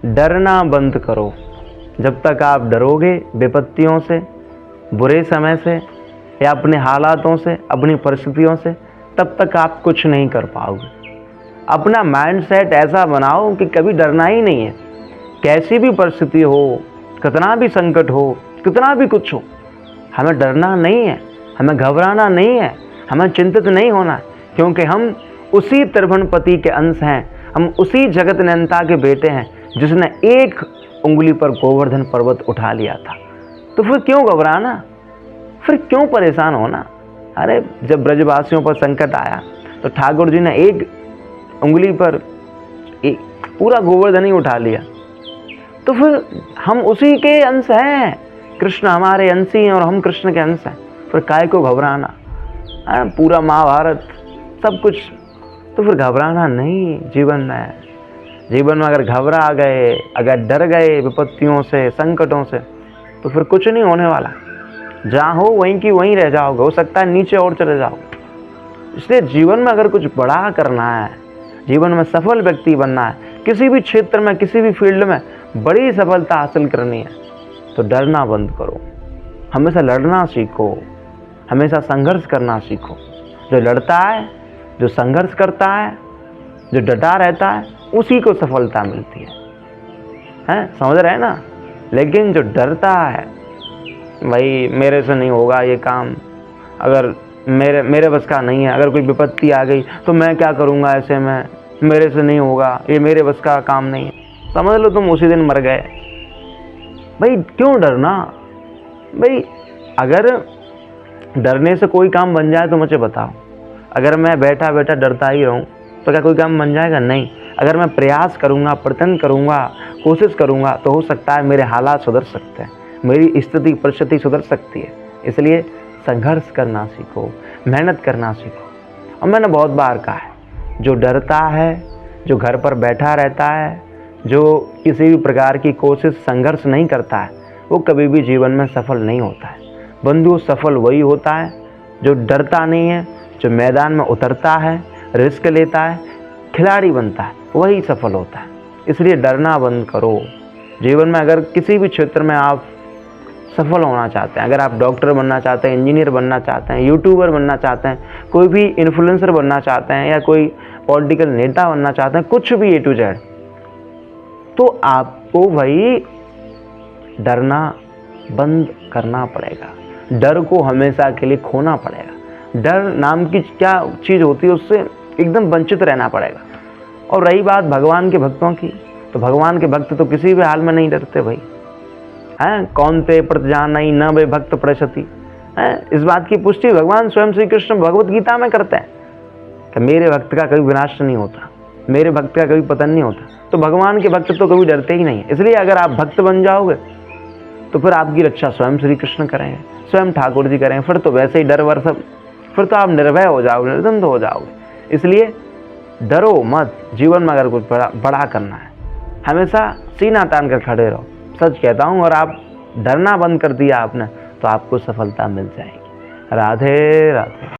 डरना बंद करो। जब तक आप डरोगे विपत्तियों से, बुरे समय से या अपने हालातों से, अपनी परिस्थितियों से, तब तक आप कुछ नहीं कर पाओगे। अपना माइंडसेट ऐसा बनाओ कि कभी डरना ही नहीं है। कैसी भी परिस्थिति हो, कितना भी संकट हो, कितना भी कुछ हो, हमें डरना नहीं है, हमें घबराना नहीं है, हमें चिंतित नहीं होना है, क्योंकि हम उसी त्रिभुवनपति के अंश हैं। हम उसी जगत नियंता के बेटे हैं जिसने एक उंगली पर गोवर्धन पर्वत उठा लिया था। तो फिर क्यों घबराना, फिर क्यों परेशान होना। अरे जब ब्रजवासियों पर संकट आया तो ठाकुर जी ने एक उंगली पर एक पूरा गोवर्धन ही उठा लिया। तो फिर हम उसी के अंश हैं, कृष्ण हमारे अंशी हैं और हम कृष्ण के अंश हैं। फिर काय को घबराना, पूरा महाभारत सब कुछ, तो फिर घबराना नहीं। जीवन में अगर घबरा गए, अगर डर गए विपत्तियों से, संकटों से, तो फिर कुछ नहीं होने वाला। जहाँ हो वहीं की वहीं रह जाओगे, हो सकता है नीचे और चले जाओगे। इसलिए जीवन में अगर कुछ बड़ा करना है, जीवन में सफल व्यक्ति बनना है, किसी भी क्षेत्र में, किसी भी फील्ड में बड़ी सफलता हासिल करनी है, तो डरना बंद करो। हमेशा लड़ना सीखो, हमेशा संघर्ष करना सीखो। जो लड़ता है, जो संघर्ष करता है, जो डटा रहता है, उसी को सफलता मिलती है, समझ रहे हैं ना। लेकिन जो डरता है, भाई मेरे से नहीं होगा ये काम, अगर मेरे बस का नहीं है, अगर कोई विपत्ति आ गई तो मैं क्या करूँगा, ऐसे में मेरे से नहीं होगा, ये मेरे बस का काम नहीं है, समझ लो तुम उसी दिन मर गए। भाई क्यों डरना। भाई अगर डरने से कोई काम बन जाए तो मुझे बताओ। अगर मैं बैठा बैठा डरता ही रहूं तो क्या कोई काम बन जाएगा? नहीं। अगर मैं प्रयास करूंगा, प्रयत्न करूंगा, कोशिश करूंगा, तो हो सकता है मेरे हालात सुधर सकते हैं, मेरी स्थिति परिस्थिति सुधर सकती है। इसलिए संघर्ष करना सीखो, मेहनत करना सीखो। और मैंने बहुत बार कहा है, जो डरता है, जो घर पर बैठा रहता है, जो किसी भी प्रकार की कोशिश संघर्ष नहीं करता है, वो कभी भी जीवन में सफल नहीं होता है। बंधु सफल वही होता है जो डरता नहीं है, जो मैदान में उतरता है, रिस्क लेता है, खिलाड़ी बनता है, वही सफल होता है। इसलिए डरना बंद करो। जीवन में अगर किसी भी क्षेत्र में आप सफल होना चाहते हैं, अगर आप डॉक्टर बनना चाहते हैं, इंजीनियर बनना चाहते हैं, यूट्यूबर बनना चाहते हैं, कोई भी इन्फ्लुएंसर बनना चाहते हैं, या कोई पॉलिटिकल नेता बनना चाहते हैं, कुछ भी A to Z, तो आपको भाई डरना बंद करना पड़ेगा। डर को हमेशा के लिए खोना पड़ेगा। डर नाम की क्या चीज़ होती है, उससे एकदम वंचित रहना पड़ेगा। और रही बात भगवान के भक्तों की, तो भगवान के भक्त तो किसी भी हाल में नहीं डरते भाई, हैं। कौन ते प्रजानई न वे भक्त प्रशति, हैं। इस बात की पुष्टि भगवान स्वयं श्री कृष्ण भगवत गीता में करते हैं कि मेरे भक्त का कभी विनाश नहीं होता, मेरे भक्त का कभी पतन नहीं होता। तो भगवान के भक्त तो कभी डरते ही नहीं। इसलिए अगर आप भक्त बन जाओगे तो फिर आपकी रक्षा स्वयं श्री कृष्ण करेंगे, स्वयं ठाकुर जी करेंगे। फिर तो वैसे ही डर वर सब, फिर तो आप निर्भय हो जाओगे, निर्द्वंद हो जाओगे। इसलिए डरो मत। जीवन में अगर कुछ बड़ा करना है, हमेशा सीना तान कर खड़े रहो। सच कहता हूँ, और आप डरना बंद कर दिया आपने, तो आपको सफलता मिल जाएगी। राधे राधे।